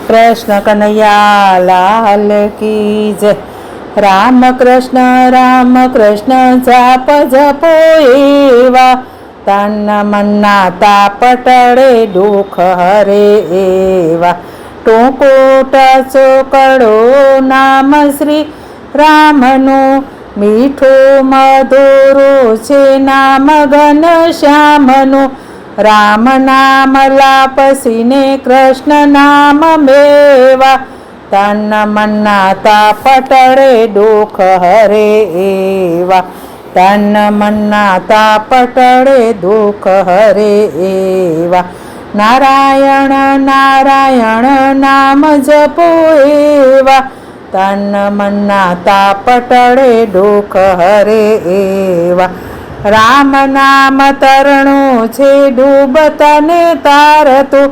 कृष्ण कन्हैया लाल की जय। राम कृष्ण जाप जपो एवा, तन मन्ना ताप टळे दुख हरे एवा। टोको टचो कड़ो नाम श्री रामनु, मीठो मधुरो छे नाम घन श्यामनु। राम नाम लापसीने कृष्ण नाम मेवा, तन मन्ना ताप टळे दुख हरे एवा। तन मन्ना ताप टळे दुख हरे एवा। नारायण नारायण नाम जपो एवा, तन मन्ना ताप टळे दुख हरे एवा। राम नाम तरણું છે ડૂબતાને તારતું,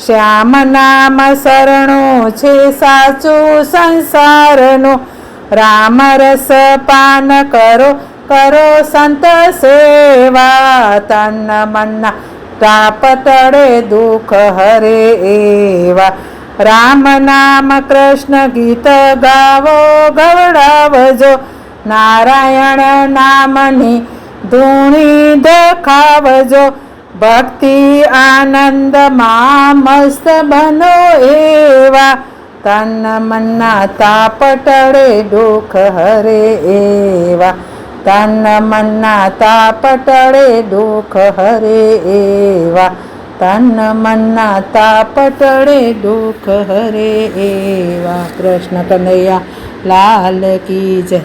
શ્યામ નામ શરણું છે સાચું સંસારનું। રામ રસ પાન કરો કરો સંત સેવા, તન મન્ના તાપ ટળે દુઃખ હરે એવા। રામ નામ કૃષ્ણ ગીત ગાવો ગવડાવજો, નારાયણ નામની ધૂણી દેખાવજો। ભક્તિ આનંદમાં મસ્ત બનો એવા, તન મન્ના તાપ ટળે દુઃખ હરે એવા। તન મન્ના તાપ ટળે દુઃખ હરે એવા। તન મન્ના તાપ ટળે દુઃખ હરે એવા। કૃષ્ણ કનૈયા લાલ કી જય।